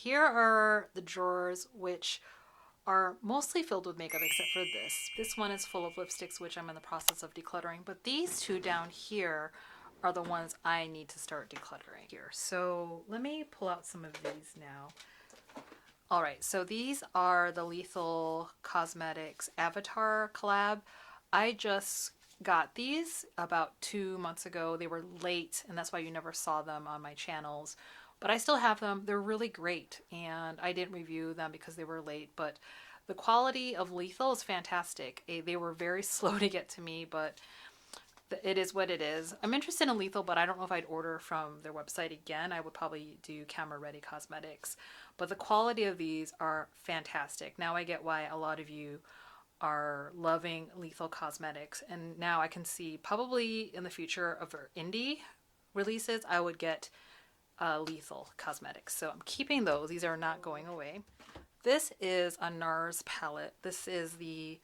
here are the drawers, which are mostly filled with makeup except for this. This one is full of lipsticks, which I'm in the process of decluttering, but these two down here are the ones I need to start decluttering here. So let me pull out some of these now. All right, so these are the Lethal Cosmetics Avatar collab. I just got these about 2 months ago. They were late, and that's why you never saw them on my channels. But I still have them. They're really great, and I didn't review them because they were late. But the quality of Lethal is fantastic. They were very slow to get to me, but it is what it is. I'm interested in Lethal, but I don't know if I'd order from their website again. I would probably do Camera Ready Cosmetics. But the quality of these are fantastic. Now I get why a lot of you are loving Lethal Cosmetics, and now I can see probably in the future of our indie releases I would get Lethal Cosmetics. So I'm keeping those. These are not going away. This is a Nars palette. This is the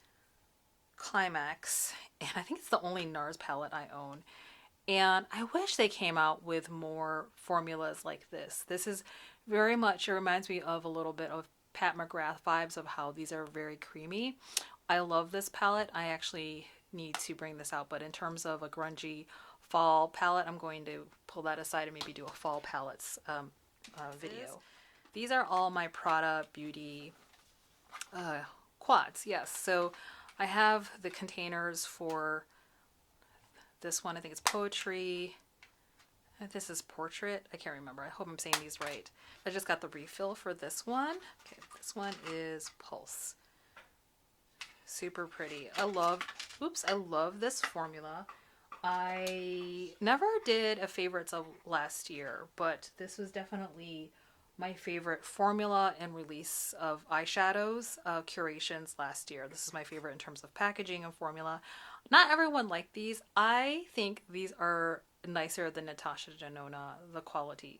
Climax, and I think it's the only Nars palette I own. And I wish they came out with more formulas like this. This is very much, it reminds me of a little bit of Pat McGrath vibes of how these are very creamy. I love this palette. I actually need to bring this out, but in terms of a grungy fall palette, I'm going to pull that aside and maybe do a fall palettes video. These are all my Prada Beauty quads, yes. So I have the containers for this one. I think it's Poetry. This is Portrait. I can't remember. I hope I'm saying these right. I just got the refill for this one. Okay, this one is Pulse. Super pretty. I love this formula. I never did a favorites of last year, but this was definitely my favorite formula and release of eyeshadows curations last year. This is my favorite in terms of packaging and formula. Not everyone liked these. I think these are nicer than Natasha Denona, the quality.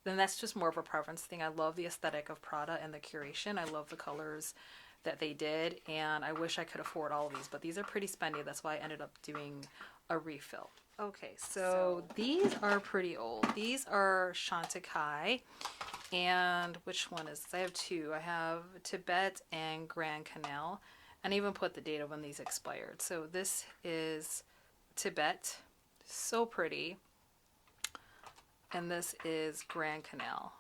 Then that's just more of a preference thing. I love the aesthetic of Prada and the curation. I love the colors that they did, and I wish I could afford all of these, but these are pretty spendy. That's why I ended up doing a refill. Okay, so these are pretty old. These are Chantecaille, and which one is this? I have two. I have Tibet and Grand Canal, and I even put the date of when these expired. So this is Tibet, so pretty, and this is Grand Canal.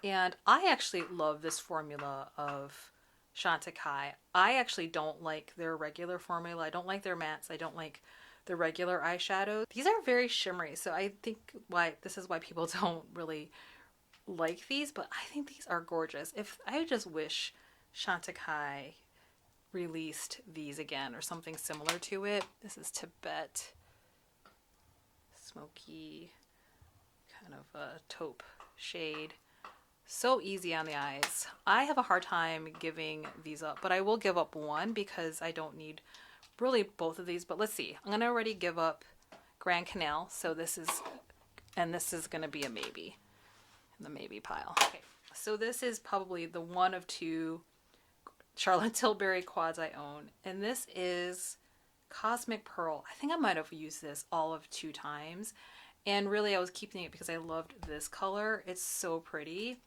And I actually love this formula of Chantecaille. I actually don't like their regular formula. I don't like their mattes. I don't like the regular eyeshadows. These are very shimmery, so I think this is why people don't really like these, but I think these are gorgeous. I just wish Chantecaille released these again or something similar to it. This is Tibet. Smoky, kind of a taupe shade. So easy on the eyes. I have a hard time giving these up, but I will give up one because I don't need really both of these. But let's see. I'm going to already give up Grand Canal. So this is going to be a maybe in the maybe pile. Okay. So this is probably the one of two Charlotte Tilbury quads I own. And this is Cosmic Pearl. I think I might have used this all of 2 times. And really I was keeping it because I loved this color. It's so pretty.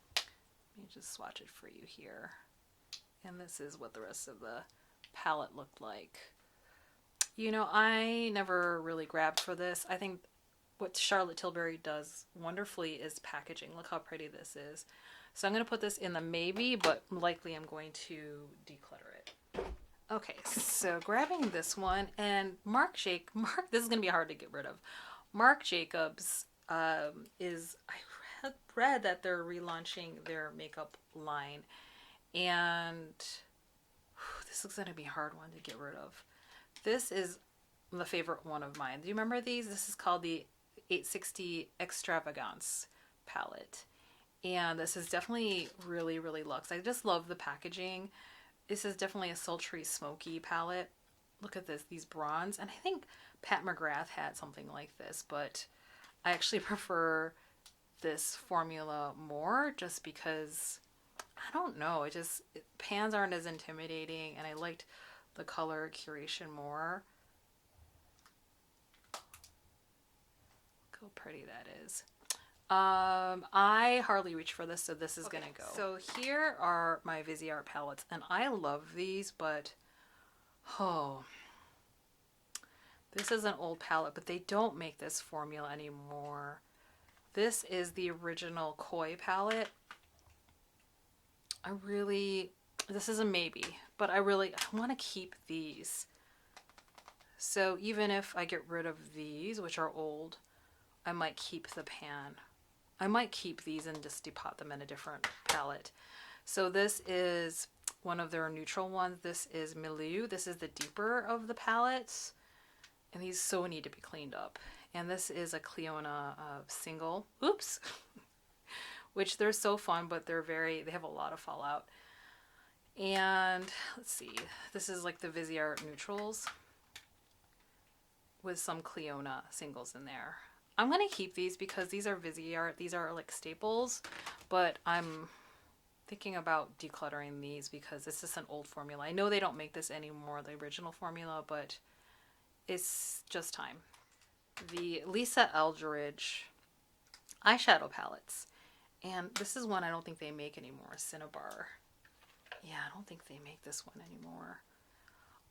Let me just swatch it for you here. And this is what the rest of the palette looked like. You know, I never really grabbed for this. I think what Charlotte Tilbury does wonderfully is packaging. Look how pretty this is. So I'm going to put this in the maybe, but likely I'm going to declutter it. Okay, so grabbing this one, and Marc, this is going to be hard to get rid of. Marc Jacobs I read that they're relaunching their makeup line, and this is going to be a hard one to get rid of. This is the favorite one of mine. Do you remember these? This is called the 860 Extravagance palette, and this is definitely really, really luxe. I just love the packaging. This is definitely a sultry, smoky palette. Look at this, these bronze, and I think Pat McGrath had something like this, but I actually prefer this formula more just because, I don't know, pans aren't as intimidating, and I liked the color curation more. Look how pretty that is. I hardly reach for this, so this is gonna go. So here are my Viseart palettes, and I love these, but oh, this is an old palette, but they don't make this formula anymore. This is the original Koi palette. This is a maybe, but I want to keep these. So even if I get rid of these, which are old, I might keep the pan. I might keep these and just depot them in a different palette. So this is one of their neutral ones. This is Milieu. This is the deeper of the palettes. And these so need to be cleaned up. And this is a Clionadh single. Oops. Which they're so fun, but they have a lot of fallout. And let's see. This is like the Viseart neutrals with some Clionadh singles in there. I'm going to keep these because these are Viseart. These are like staples, but I'm thinking about decluttering these because this is an old formula. I know they don't make this anymore, the original formula, but it's just time. The Lisa Eldridge eyeshadow palettes. And this is one I don't think they make anymore, Cinnabar. Yeah, I don't think they make this one anymore.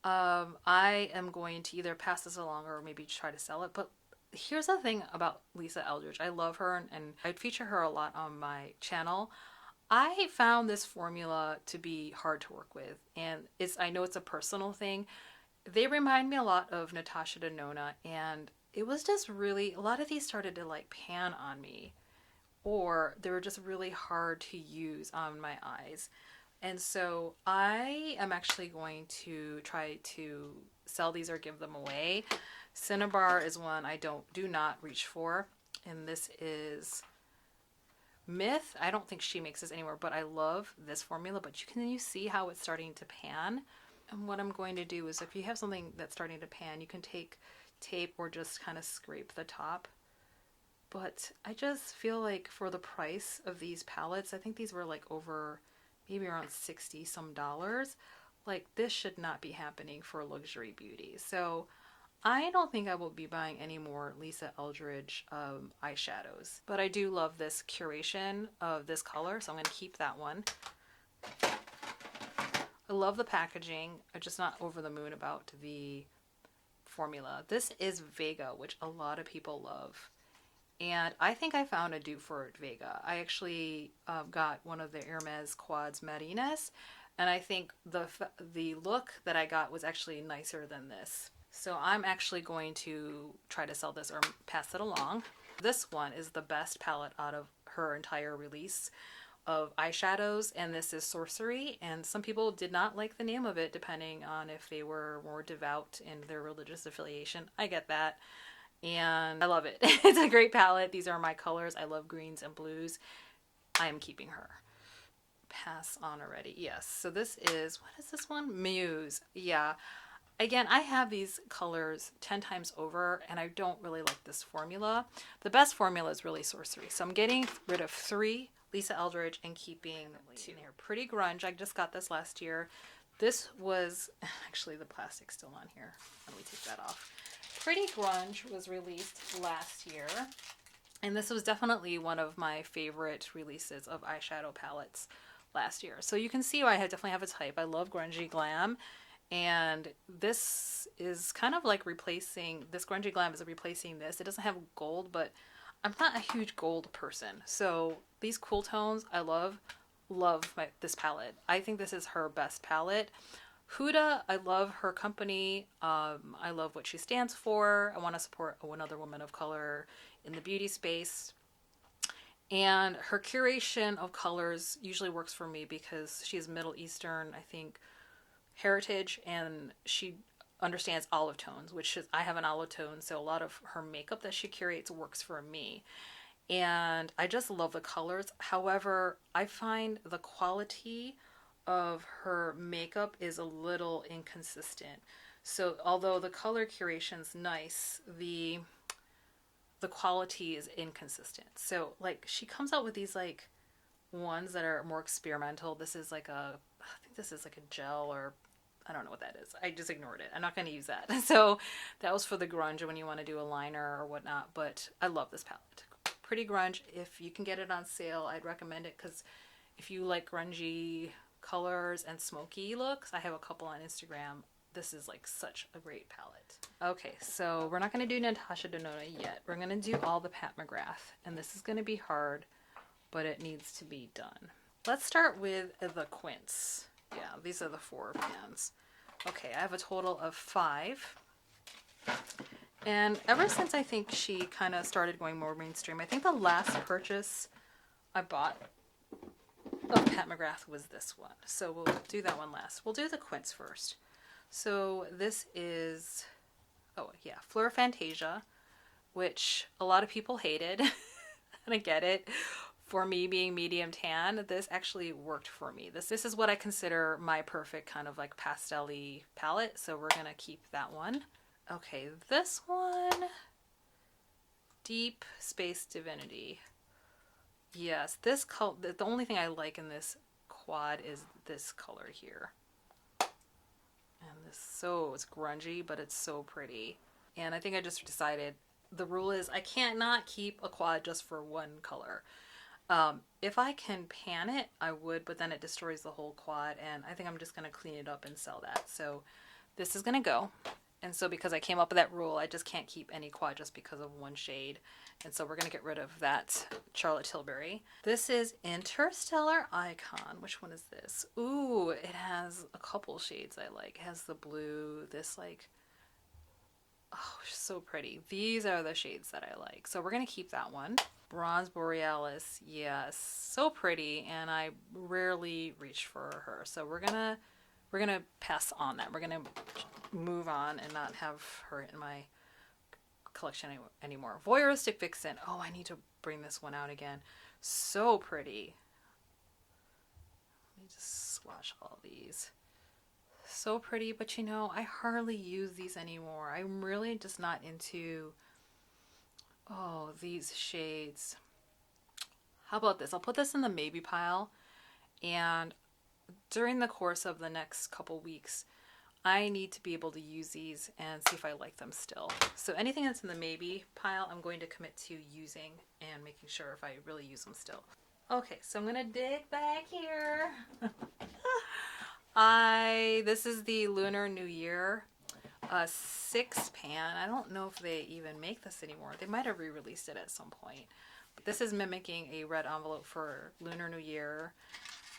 I am going to either pass this along or maybe try to sell it, but here's the thing about Lisa Eldridge. I love her and I feature her a lot on my channel. I found this formula to be hard to work with, and I know it's a personal thing. They remind me a lot of Natasha Denona, and it was just really, a lot of these started to like pan on me, or they were just really hard to use on my eyes. And so I am actually going to try to sell these or give them away. Cinnabar is one I do not reach for, and this is Myth. I don't think she makes this anymore, but I love this formula. But you see how it's starting to pan? And what I'm going to do is, if you have something that's starting to pan, you can take tape or just kind of scrape the top. But I just feel like for the price of these palettes, I think these were like over maybe around 60 some dollars. Like, this should not be happening for luxury beauty. So I don't think I will be buying any more Lisa Eldridge eyeshadows. But I do love this curation of this color, so I'm going to keep that one. I love the packaging. I'm just not over the moon about the formula. This is Vega, which a lot of people love. And I think I found a dupe for Vega. I actually got one of the Hermes Quads Marines, and I think the look that I got was actually nicer than this. So I'm actually going to try to sell this or pass it along. This one is the best palette out of her entire release of eyeshadows, and this is Sorcery, and some people did not like the name of it depending on if they were more devout in their religious affiliation. I get that, and I love it. It's a great palette. These are my colors. I love greens and blues. I am keeping her. Pass on already. Yes, so this is, what is this one? Muse. Yeah. Again, I have these colors 10 times over, and I don't really like this formula. The best formula is really Sorcery. So I'm getting rid of 3 Lisa Eldridge and keeping 2 here. Pretty Grunge. I just got this last year. This was, actually the plastic's still on here. Let me take that off. Pretty Grunge was released last year, and this was definitely one of my favorite releases of eyeshadow palettes last year. So you can see why I definitely have a type. I love grungy glam. And this is kind of like replacing, this grungy glam is replacing this. It doesn't have gold, but I'm not a huge gold person. So these cool tones, I love this palette. I think this is her best palette. Huda, I love her company. I love what she stands for. I want to support another woman of color in the beauty space. And her curation of colors usually works for me because she is Middle Eastern, I think, heritage, and she understands olive tones, which is, I have an olive tone, so a lot of her makeup that she curates works for me, and I just love the colors. However, I find the quality of her makeup is a little inconsistent. So although the color curation's nice, the quality is inconsistent. So like, she comes out with these like ones that are more experimental. This is like I think this is like a gel, or I don't know what that is. I just ignored it. I'm not going to use that. So that was for the grunge when you want to do a liner or whatnot, but I love this palette. pretty grunge. If you can get it on sale, I'd recommend it, because if you like grungy colors and smoky looks, I have a couple on Instagram. This is like such a great palette. Okay, so we're not going to do Natasha Denona yet. We're going to do all the Pat McGrath, and this is going to be hard, but it needs to be done. Let's start with the Quince. Yeah, these are the 4 pans. Okay, I have a total of 5. And ever since I think she kind of started going more mainstream, I think the last purchase I bought of Pat McGrath was this one. So we'll do that one last. We'll do the Quince first. So this is, oh yeah, Fleur Fantasia, which a lot of people hated, and I get it. For me being medium tan, this actually worked for me. This is what I consider my perfect kind of like pastel-y palette, so we're gonna keep that one. Okay, this one, Deep Space Divinity. Yes, this color, the only thing I like in this quad is this color here. And this, so it's grungy, but it's so pretty. And I think I just decided the rule is I can't not keep a quad just for one color. If I can pan it, I would, but then it destroys the whole quad, and I think I'm just going to clean it up and sell that. So this is going to go. And so because I came up with that rule, I just can't keep any quad just because of one shade. And so we're going to get rid of that Charlotte Tilbury. This is Interstellar Icon. Which one is this? Ooh, it has a couple shades I like. It has the blue, this like, oh, so pretty. These are the shades that I like. So we're going to keep that one. Bronze Borealis, yes, so pretty, and I rarely reach for her. So we're gonna pass on that. We're gonna move on and not have her in my collection anymore. Voyeuristic Vixen. Oh, I need to bring this one out again. So pretty. Let me just swatch all these. So pretty, but you know, I hardly use these anymore. I'm really just not into, oh, these shades. How about this? I'll put this in the maybe pile, and during the course of the next couple weeks, I need to be able to use these and see if I like them still. So anything that's in the maybe pile, I'm going to commit to using and making sure if I really use them still. Okay, so I'm gonna dig back here. This is the Lunar New Year 6 pan. I don't know if they even make this anymore. They might have re-released it at some point. But this is mimicking a red envelope for Lunar New Year,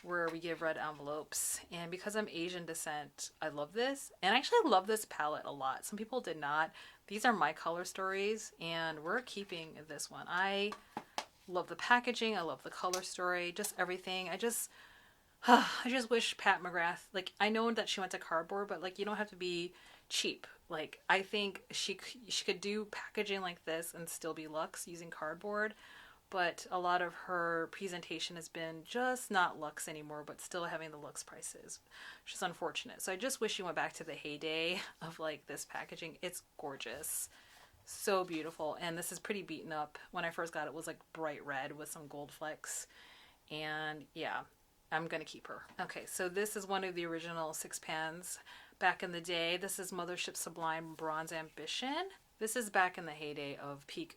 where we give red envelopes. And because I'm Asian descent, I love this. And I actually love this palette a lot. Some people did not. These are my color stories, and we're keeping this one. I love the packaging. I love the color story. Just everything. I just wish Pat McGrath, like, I know that she went to cardboard, but like, you don't have to be cheap. Like, I think she could do packaging like this and still be luxe using cardboard. But a lot of her presentation has been just not luxe anymore, but still having the luxe prices, which is unfortunate. So I just wish she went back to the heyday of like this packaging. It's gorgeous. So beautiful. And this is pretty beaten up. When I first got it, it was like bright red with some gold flecks. And yeah, I'm going to keep her. Okay, so this is one of the original 6 pans back in the day. This is Mothership Sublime Bronze Ambition. This is back in the heyday of peak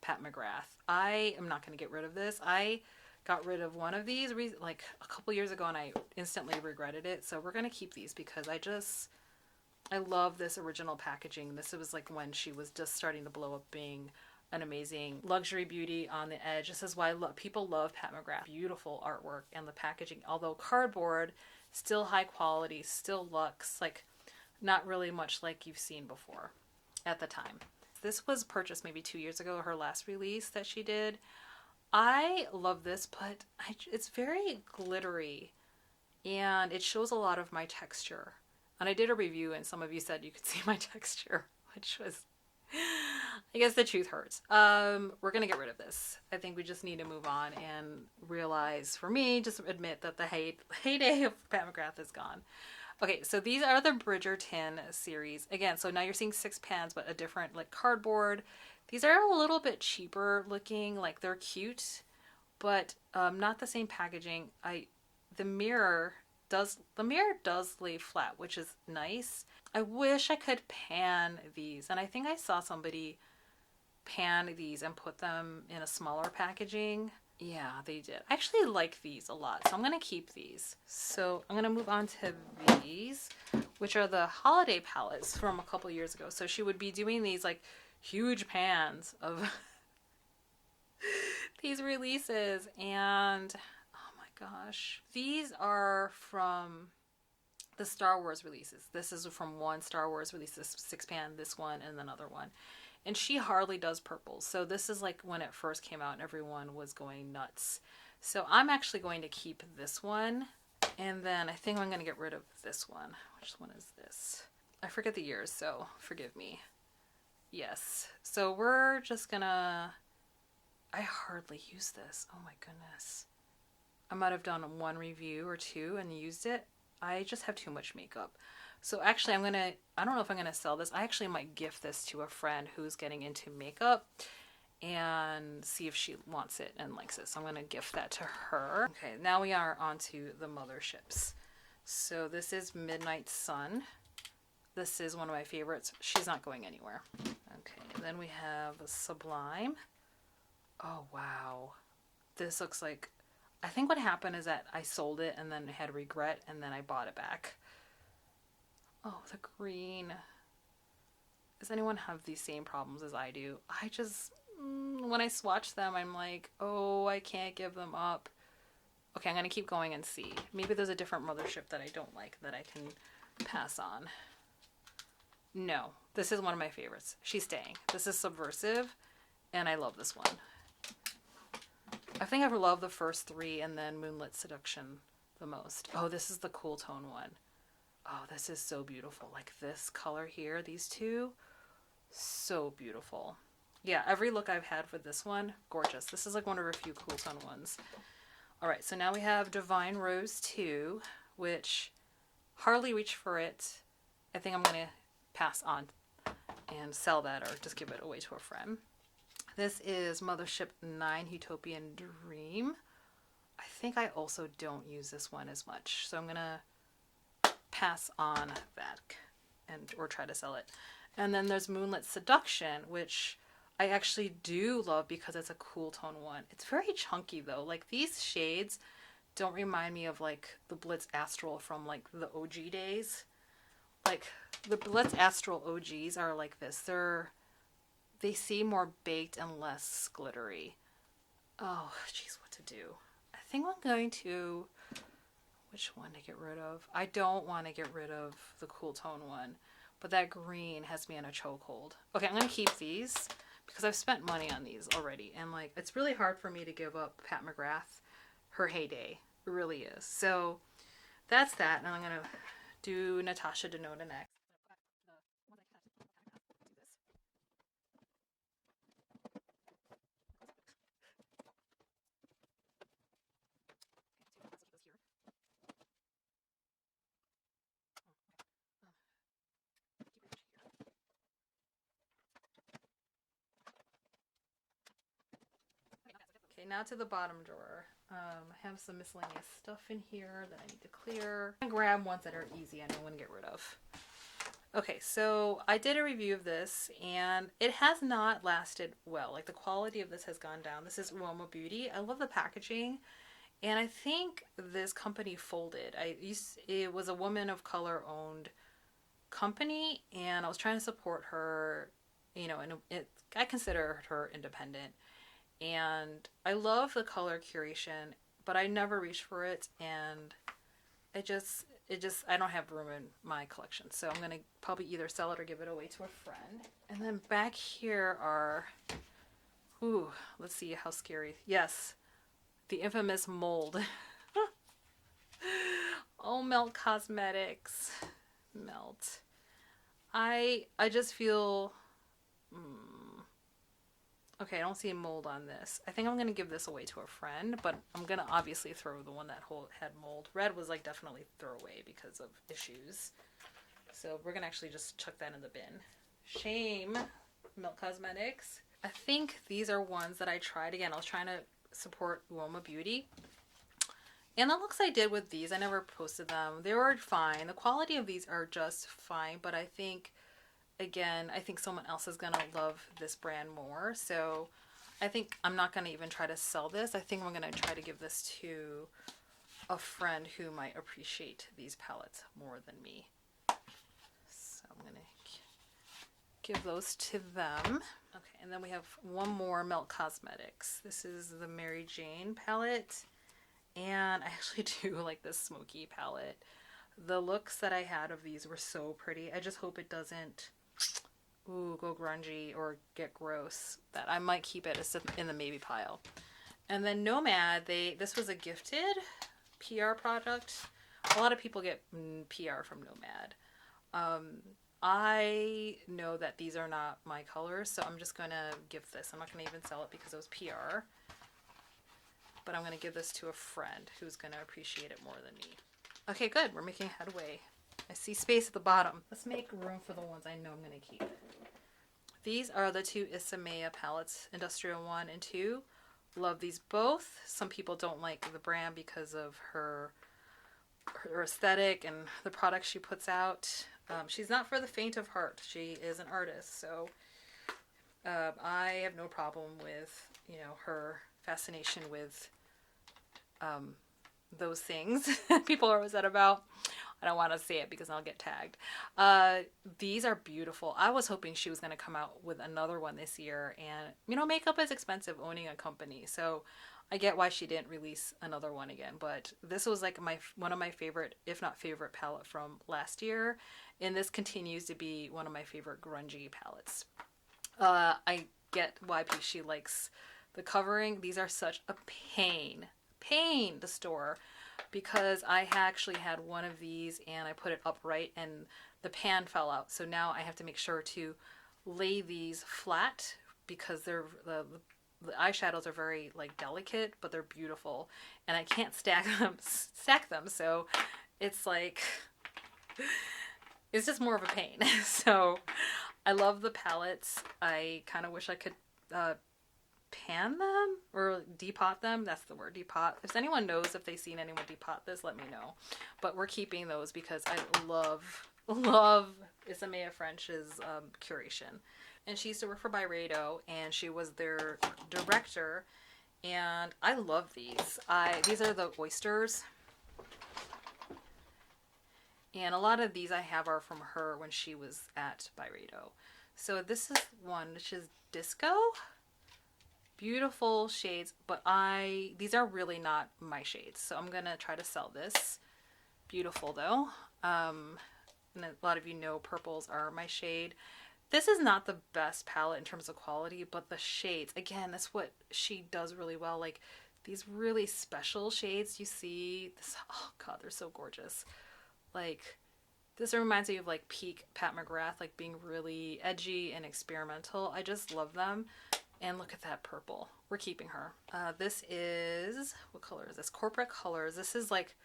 Pat McGrath. I am not going to get rid of this. I got rid of one of these like a couple years ago, and I instantly regretted it. So we're going to keep these because I love this original packaging. This was like when she was just starting to blow up, being an amazing luxury beauty on the edge. This is why people love Pat McGrath. Beautiful artwork, and the packaging, although cardboard, still high quality, still luxe, like not really much like you've seen before at the time. This was purchased maybe 2 years ago, her last release that she did. I love this, but it's very glittery, and it shows a lot of my texture. And I did a review, and some of you said you could see my texture, which was, I guess the truth hurts. We're going to get rid of this. I think we just need to move on and realize, for me, just admit that the heyday of Pat McGrath is gone. Okay, so these are the Bridgerton series. Again, so now you're seeing 6 pans, but a different like cardboard. These are a little bit cheaper looking, like they're cute, but not the same packaging. The mirror does lay flat, which is nice. I wish I could pan these, and I think I saw somebody pan these and put them in a smaller packaging. Yeah, they did. I actually like these a lot, so I'm going to keep these. So I'm going to move on to these, which are the holiday palettes from a couple years ago. So she would be doing these like huge pans of these releases, and oh my gosh. These are from the Star Wars releases. This is from one Star Wars release, this 6-pan, this one, and another one. And she hardly does purples. So this is like when it first came out and everyone was going nuts. So I'm actually going to keep this one. And then I think I'm going to get rid of this one. Which one is this? I forget the years, so forgive me. Yes. So we're just gonna... I hardly use this. Oh my goodness. I might have done one review or two and used it. I just have too much makeup. So actually I don't know if I'm going to sell this. I actually might gift this to a friend who's getting into makeup and see if she wants it and likes it. So I'm going to gift that to her. Okay, now we are on to the motherships. So this is Midnight Sun. This is one of my favorites. She's not going anywhere. Okay, then we have Sublime. Oh, wow. This looks like... I think what happened is that I sold it and then had regret and then I bought it back. Oh, the green. Does anyone have these same problems as I do? I just, when I swatch them, I'm like, oh, I can't give them up. Okay, I'm going to keep going and see. Maybe there's a different mothership that I don't like that I can pass on. No, this is one of my favorites. She's staying. This is Subversive, and I love this one. I think I love the first three and then Moonlit Seduction the most. Oh, this is the cool tone one. Oh, this is so beautiful. Like this color here, these two, so beautiful. Yeah, every look I've had for this one, gorgeous. This is like one of her few cool tone ones. All right, so now we have Divine Rose 2, which hardly reach for it. I think I'm going to pass on and sell that or just give it away to a friend. This is Mothership 9 Utopian Dream. I think I also don't use this one as much, so I'm going to pass on that or try to sell it. And then there's Moonlit Seduction, which I actually do love because it's a cool tone one. It's very chunky though. Like these shades don't remind me of like the Blitz Astral from like the OG days. Like the Blitz Astral OGs are like this. They seem more baked and less glittery. Oh, jeez, what to do? I think I'm going to... Which one to get rid of? I don't want to get rid of the cool tone one, but that green has me in a chokehold. Okay, I'm going to keep these because I've spent money on these already. And like, it's really hard for me to give up Pat McGrath, her heyday. It really is. So that's that. And I'm going to do Natasha Denona next. Okay, now to the bottom drawer. I have some miscellaneous stuff in here that I need to clear. I'm gonna grab ones that are easy and I want to get rid of. Okay, so I did a review of this and it has not lasted well. Like the quality of this has gone down. This is Huda Beauty. I love the packaging and I think this company folded. It was a woman of color owned company and I was trying to support her, you know, and I consider her independent. And I love the color curation, but I never reach for it, and I don't have room in my collection. So I'm gonna probably either sell it or give it away to a friend. And then back here are, ooh, let's see how scary. Yes, the infamous mold. Oh, Melt Cosmetics, Melt. I just feel. Okay, I don't see a mold on this. I think I'm going to give this away to a friend, but I'm going to obviously throw the one that had mold. Red was like definitely throwaway because of issues. So we're going to actually just chuck that in the bin. Shame, Milk Cosmetics. I think these are ones that I tried. Again, I was trying to support Huda Beauty. And the looks I did with these, I never posted them. They were fine. The quality of these are just fine, but I think again, I think someone else is gonna love this brand more. So I think I'm not gonna even try to sell this. I think I'm gonna try to give this to a friend who might appreciate these palettes more than me. So I'm gonna give those to them. Okay, and then we have one more Melt Cosmetics. This is the Mary Jane palette, and I actually do like this smoky palette. The looks that I had of these were so pretty. I just hope it doesn't go grungy or get gross. That I might keep it in the maybe pile. And then Nomad, this was a gifted PR product. A lot of people get PR from Nomad. I know that these are not my colors, so I'm just gonna give this. I'm not gonna even sell it because it was PR. But I'm gonna give this to a friend who's gonna appreciate it more than me. Okay, good. We're making headway. I see space at the bottom. Let's make room for the ones I know I'm going to keep. These are the two Isamaya palettes, Industrial 1 and 2. Love these both. Some people don't like the brand because of her aesthetic and the products she puts out. She's not for the faint of heart. She is an artist, so I have no problem with, you know, her fascination with those things people are upset about. I don't want to say it because I'll get tagged. These are beautiful. I was hoping she was going to come out with another one this year, and you know, makeup is expensive owning a company, so I get why she didn't release another one again. But this was like one of my favorite, if not favorite, palette from last year, and this continues to be one of my favorite grungy palettes. I get why she likes the covering. These are such a pain to store, because I actually had one of these and I put it upright and the pan fell out. So now I have to make sure to lay these flat, because they're the eyeshadows are very like delicate, but they're beautiful, and I can't stack them. So it's like, it's just more of a pain. So I love the palettes. I kind of wish I could pan them or depot them. That's the word, depot. If anyone knows, if they've seen anyone depot this, let me know. But we're keeping those because I love Isamaya French's curation. And she used to work for Byredo, and she was their director, and I love these. These are the oysters, and a lot of these I have are from her when she was at Byredo. So this is one which is Disco. Beautiful shades, but these are really not my shades, so I'm gonna try to sell this. Beautiful though. And a lot of you know purples are my shade. This is not the best palette in terms of quality, but the shades, again, that's what she does really well. Like these really special shades you see, this, oh god, they're so gorgeous. Like this reminds me of like peak Pat McGrath, like being really edgy and experimental. I just love them. And look at that purple. We're keeping her. This is, what color is this? Corporate Colors. This is like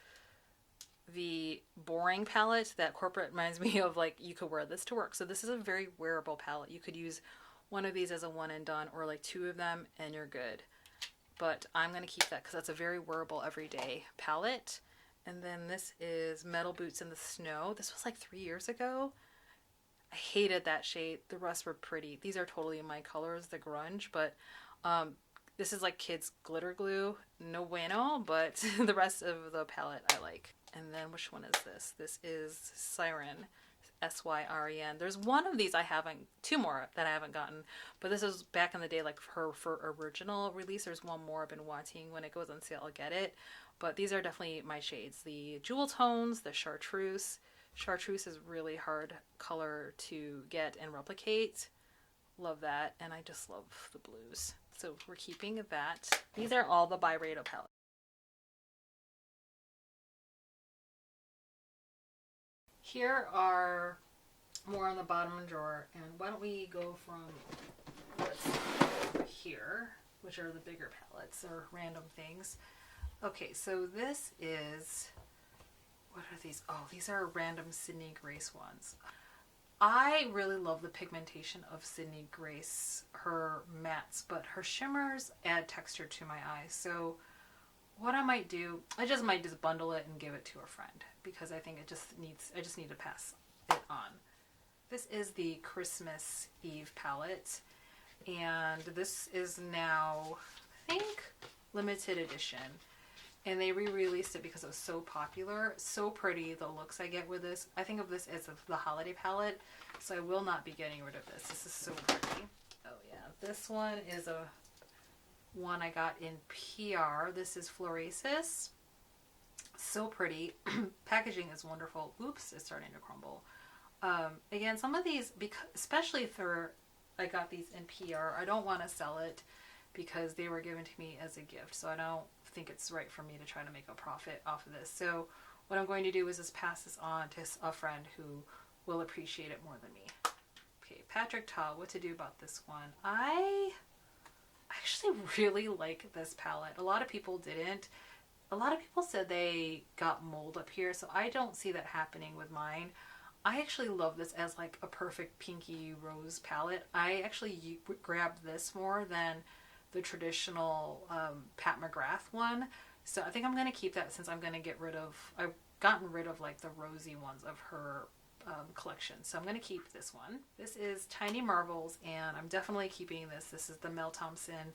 the boring palette that Corporate reminds me of, like you could wear this to work. So this is a very wearable palette. You could use one of these as a one and done, or like two of them and you're good. But I'm going to keep that because that's a very wearable everyday palette. And then this is Metal Boots in the Snow. This was like 3 years ago. I hated that shade. The rest were pretty. These are totally my colors, the grunge, but this is like kids glitter glue. No bueno, but the rest of the palette I like. And then which one is this? This is Syren, S-Y-R-E-N. There's one of these I haven't, two more that I haven't gotten, but this is back in the day, like her for original release. There's one more I've been wanting. When it goes on sale, I'll get it. But these are definitely my shades. The Jewel Tones, the Chartreuse. Chartreuse is really hard color to get and replicate. Love that. And I just love the blues. So we're keeping that. These are all the Byredo palettes. Here are more on the bottom drawer. And why don't we go from here, which are the bigger palettes or random things. Okay, so this is, what are these? Oh, these are random Sydney Grace ones. I really love the pigmentation of Sydney Grace, her mattes, but her shimmers add texture to my eyes. So what I might do, I might just bundle it and give it to a friend, because I think I just need to pass it on. This is the Christmas Eve palette, and this is now, I think, limited edition. And they re-released it because it was so popular. So pretty, the looks I get with this. I think of this as the holiday palette, so I will not be getting rid of this. This is so pretty. Oh yeah, this one is a one I got in PR. This is Florasis. So pretty. Packaging is wonderful. Oops, it's starting to crumble. Again, some of these, because especially for I got these in PR, I don't want to sell it because they were given to me as a gift, so I don't think it's right for me to try to make a profit off of this. So what I'm going to do is just pass this on to a friend who will appreciate it more than me. Okay, Patrick Ta, what to do about this one? I actually really like this palette. A lot of people didn't. A lot of people said they got mold up here, so I don't see that happening with mine. I actually love this as like a perfect pinky rose palette. I actually grabbed this more than the traditional Pat McGrath one. So I think I'm going to keep that since I'm going to get rid of, I've gotten rid of like the rosy ones of her collection. So I'm going to keep this one. This is Tiny Marvels, and I'm definitely keeping this. This is the Mel Thompson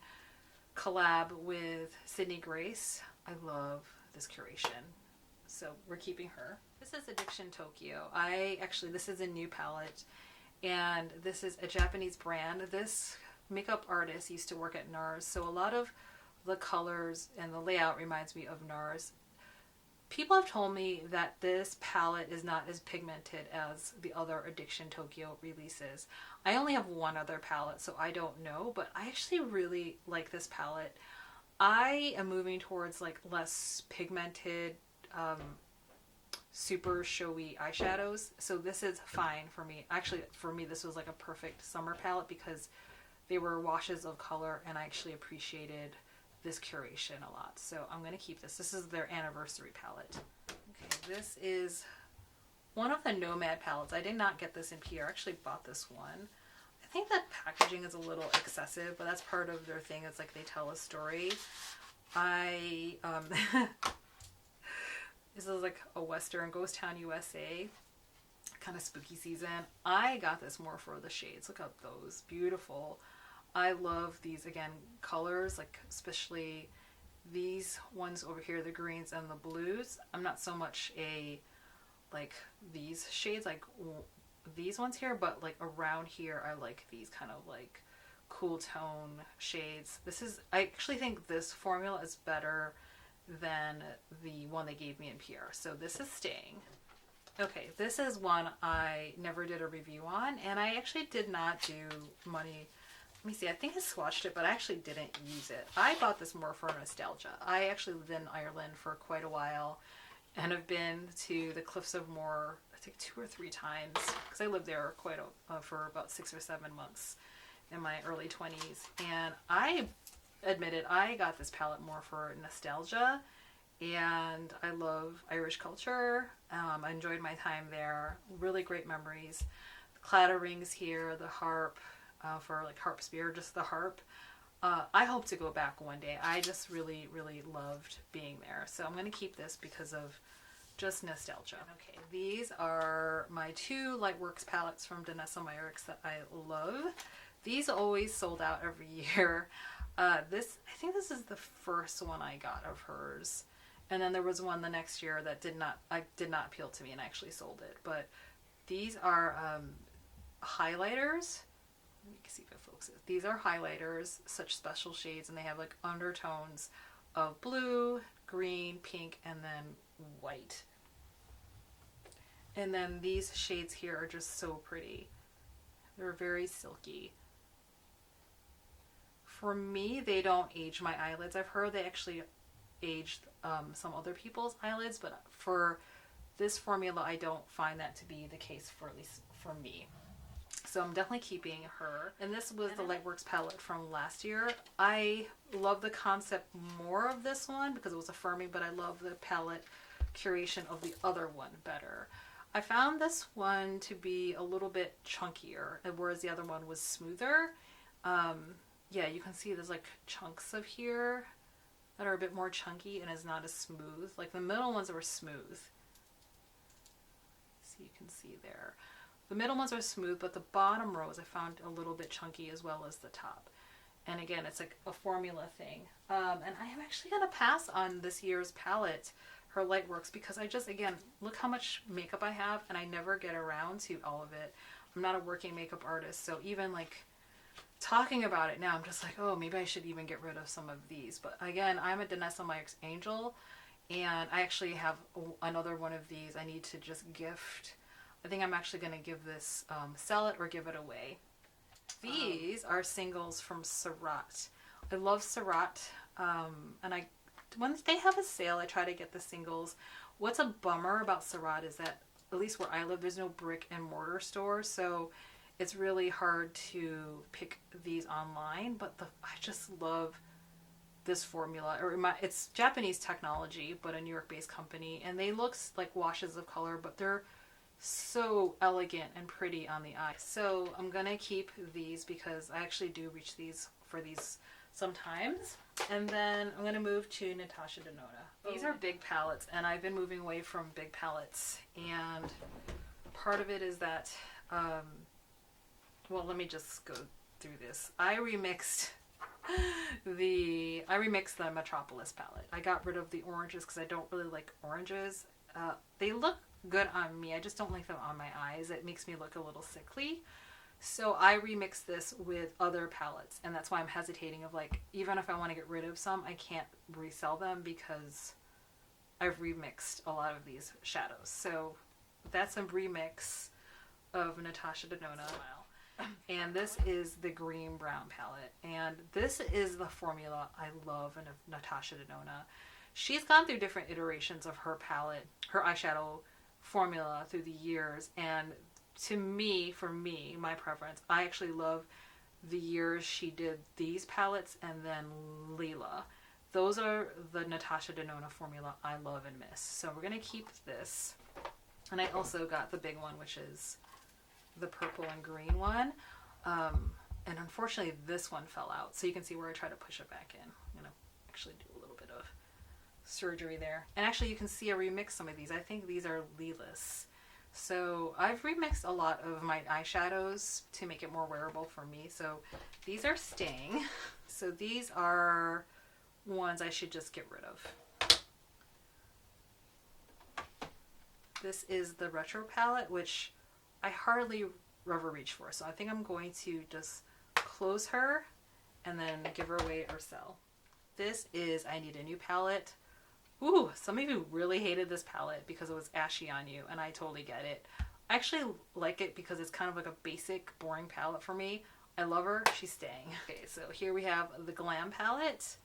collab with Sydney Grace. I love this curation. So we're keeping her. This is Addiction Tokyo. This is a new palette, and this is a Japanese brand. This makeup artist used to work at Nars, so a lot of the colors and the layout reminds me of Nars. People have told me that this palette is not as pigmented as the other Addiction Tokyo releases. I only have one other palette, so I don't know, but I actually really like this palette. I am moving towards like less pigmented, super showy eyeshadows, so this is fine for me. Actually, for me, this was like a perfect summer palette because they were washes of color, and I actually appreciated this curation a lot. So I'm going to keep this. This is their anniversary palette. Okay, this is one of the Nomad palettes. I did not get this in PR. I actually bought this one. I think that packaging is a little excessive, but that's part of their thing. It's like they tell a story. This is like a Western Ghost Town, USA. Kind of spooky season. I got this more for the shades. Look at those. Beautiful. I love these, again, colors, like especially these ones over here, the greens and the blues. I'm not so much a, like these shades, like these ones here, but like around here, I like these kind of like cool tone shades. I actually think this formula is better than the one they gave me in PR. So this is staying. Okay, this is one I never did a review on, and I actually did not do money. Let me see, I think I swatched it, but I actually didn't use it. I bought this more for nostalgia. I actually lived in Ireland for quite a while and have been to the Cliffs of Moher, I think 2 or 3 times, because I lived there for about 6 or 7 months in my early 20s. And I admitted I got this palette more for nostalgia, and I love Irish culture. I enjoyed my time there. Really great memories. The clatterings here, the harp, for like harp spear, just the harp. I hope to go back one day. I just really, really loved being there. So I'm going to keep this because of just nostalgia. Okay, these are my 2 Lightworks palettes from Danessa Myricks that I love. These always sold out every year. I think this is the first one I got of hers. And then there was one the next year that did not appeal to me, and I actually sold it. But these are highlighters. Let me see if it focuses. These are highlighters, such special shades, and they have like undertones of blue, green, pink, and then white. And then these shades here are just so pretty. They're very silky. For me, they don't age my eyelids. I've heard they actually aged some other people's eyelids, but for this formula, I don't find that to be the case, for at least for me. So I'm definitely keeping her. And this was the Lightworks palette from last year. I love the concept more of this one because it was affirming, but I love the palette curation of the other one better. I found this one to be a little bit chunkier, whereas the other one was smoother. Yeah, you can see there's like chunks of here that are a bit more chunky and is not as smooth. Like the middle ones were smooth. So you can see there. The middle ones are smooth, but the bottom rows I found a little bit chunky as well as the top. And again, it's like a formula thing. And I am actually going to pass on this year's palette, her Lightworks, because I just, again, look how much makeup I have and I never get around to all of it. I'm not a working makeup artist, so even like talking about it now, I'm just like, oh, maybe I should even get rid of some of these. But again, I'm a Danessa Myricks Angel, and I actually have another one of these I need to just gift. I think I'm actually going to give this, sell it or give it away. These are singles from SURRAT. I love SURRAT, and when they have a sale, I try to get the singles. What's a bummer about SURRAT is that, at least where I live, there's no brick and mortar store, so it's really hard to pick these online. But I just love this formula. It's Japanese technology, but a New York-based company, and they look like washes of color, but they're so elegant and pretty on the eye. So I'm gonna keep these because I actually do reach for these sometimes. And then I'm gonna move to Natasha Denona. These are big palettes, and I've been moving away from big palettes, and part of it is that well, let me just go through this. I remixed the Metropolis palette. I got rid of the oranges because I don't really like oranges. They look good on me, I just don't like them on my eyes. It makes me look a little sickly. So I remixed this with other palettes, and that's why I'm hesitating of like, even if I want to get rid of some, I can't resell them because I've remixed a lot of these shadows. So that's a remix of Natasha Denona. And this is the green brown palette, and this is the formula I love in Natasha Denona. She's gone through different iterations of her palette, her eyeshadow formula through the years, and to me, for me, my preference, I actually love the years she did these palettes and then Lila. Those are the Natasha Denona formula I love and miss. So we're going to keep this. And I also got the big one, which is the purple and green one. And unfortunately, this one fell out. So you can see where I try to push it back in. I'm going to actually do a little bit of surgery there. And actually, you can see I remixed some of these. I think these are Lilas. So I've remixed a lot of my eyeshadows to make it more wearable for me. So these are staying. So these are ones I should just get rid of. This is the Retro palette, which I hardly ever reach for. So I think I'm going to just close her and then give her away or sell. This is I Need a New palette. Ooh, some of you really hated this palette because it was ashy on you, and I totally get it. I actually like it because it's kind of like a basic, boring palette for me. I love her. She's staying. Okay, so here we have the Glam palette.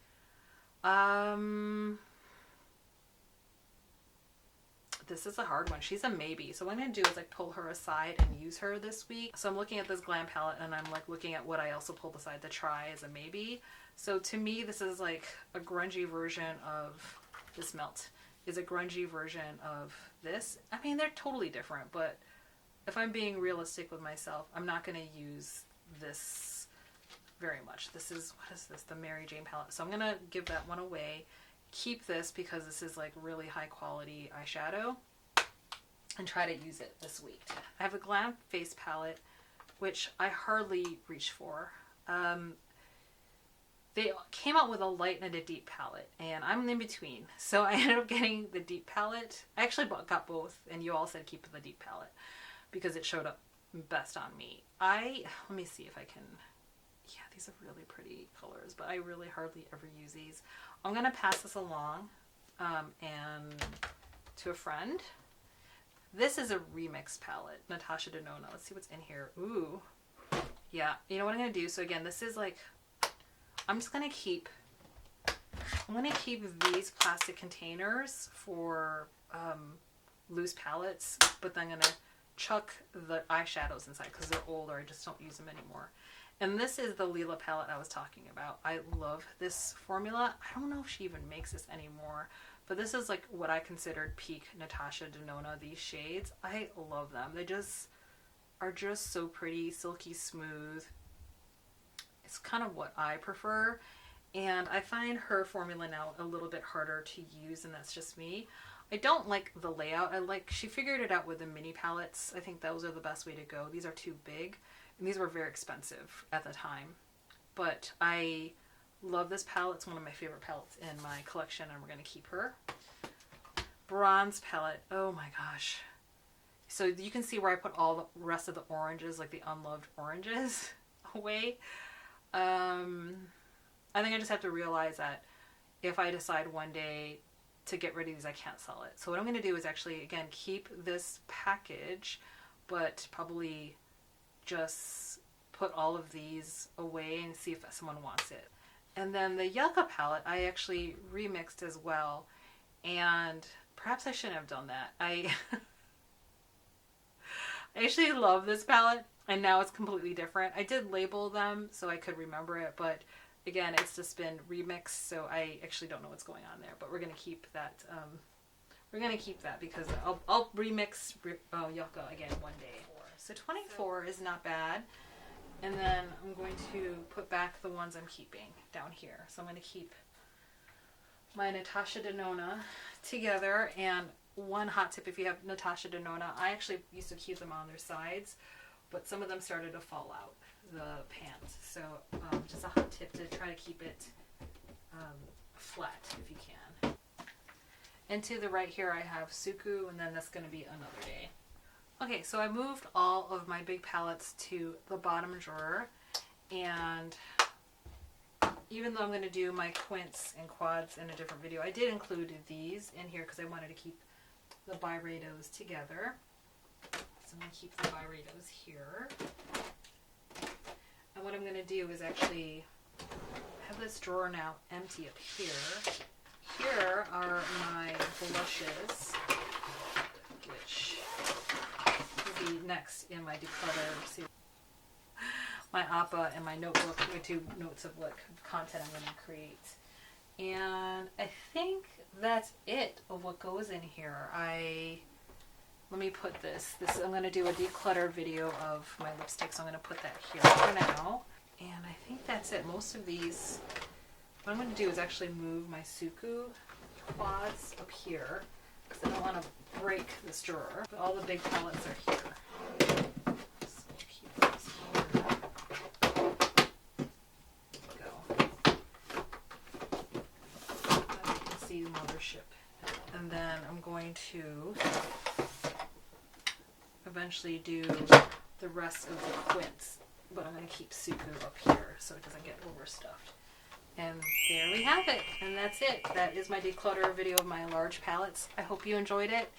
This is a hard one. She's a maybe. So what I'm going to do is like pull her aside and use her this week. So I'm looking at this Glam palette and I'm like looking at what I also pulled aside to try as a maybe. So to me, this is like a grungy version of this Melt. Is a grungy version of this. I mean, they're totally different, but if I'm being realistic with myself, I'm not going to use this very much. This is, what is this? The Mary Jane palette. So I'm going to give that one away. Keep this because this is like really high quality eyeshadow, and try to use it this week. I have a Glam face palette, which I hardly reach for. They came out with a light and a deep palette, and I'm in between. So I ended up getting the deep palette. I actually got both, and you all said keep the deep palette because it showed up best on me. Let me see if I can, yeah, these are really pretty colors, but I really hardly ever use these. I'm going to pass this along and to a friend. This is a remix palette, Natasha Denona. Let's see what's in here. Ooh. Yeah, you know what I'm going to do? So again, this is like, I'm going to keep these plastic containers for loose palettes, but then I'm going to chuck the eyeshadows inside because they're older. I just don't use them anymore. And this is the Lila palette I was talking about. I love this formula. I don't know if she even makes this anymore, but this is like what I considered peak Natasha Denona, these shades. I love them. They just are just so pretty, silky smooth. It's kind of what I prefer. And I find her formula now a little bit harder to use, and that's just me. I don't like the layout. She figured it out with the mini palettes. I think those are the best way to go. These are too big, and these were very expensive at the time. But I love this palette. It's one of my favorite palettes in my collection, and we're going to keep her. Bronze palette. Oh my gosh. So you can see where I put all the rest of the oranges, like the unloved oranges, away. I think I just have to realize that if I decide one day to get rid of these, I can't sell it. So what I'm going to do is actually, again, keep this package, but probably just put all of these away and see if someone wants it. And then the Yucca palette, I actually remixed as well. And perhaps I shouldn't have done that. I actually love this palette, and now it's completely different. I did label them so I could remember it, but again, it's just been remixed, so I actually don't know what's going on there. But we're gonna keep that. We're gonna keep that because I'll remix Yucca again one day. So 24 is not bad, and then I'm going to put back the ones I'm keeping down here. So I'm going to keep my Natasha Denona together. And one hot tip, if you have Natasha Denona, I actually used to keep them on their sides, but some of them started to fall out, the pants. So just a hot tip to try to keep it flat if you can. And to the right here I have SUQQU, and then that's going to be another day. Okay, so I moved all of my big palettes to the bottom drawer, and even though I'm going to do my quints and quads in a different video, I did include these in here because I wanted to keep the Byredos together. So I'm going to keep the Byredos here. And what I'm going to do is actually have this drawer now empty up here. Here are my blushes, which will be next in my Declutter. My APA and my notebook, my 2 notes of what content I'm going to create. And I think that's it of what goes in here. Let me put this, I'm going to do a declutter video of my lipsticks. So I'm going to put that here for now. And I think that's it. Most of these, what I'm going to do is actually move my SUQQU quads up here because I don't want to break this drawer. But all the big palettes are here. So we'll keep those here. As you can see, Mothership. And then I'm going to eventually do the rest of the quints, but I'm going to keep SUQQU up here so it doesn't get overstuffed. And there we have it, and that's it. That is my declutter video of my large palettes. I hope you enjoyed it.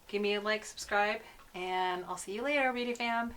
Give me a like, subscribe, and I'll see you later, beauty fam.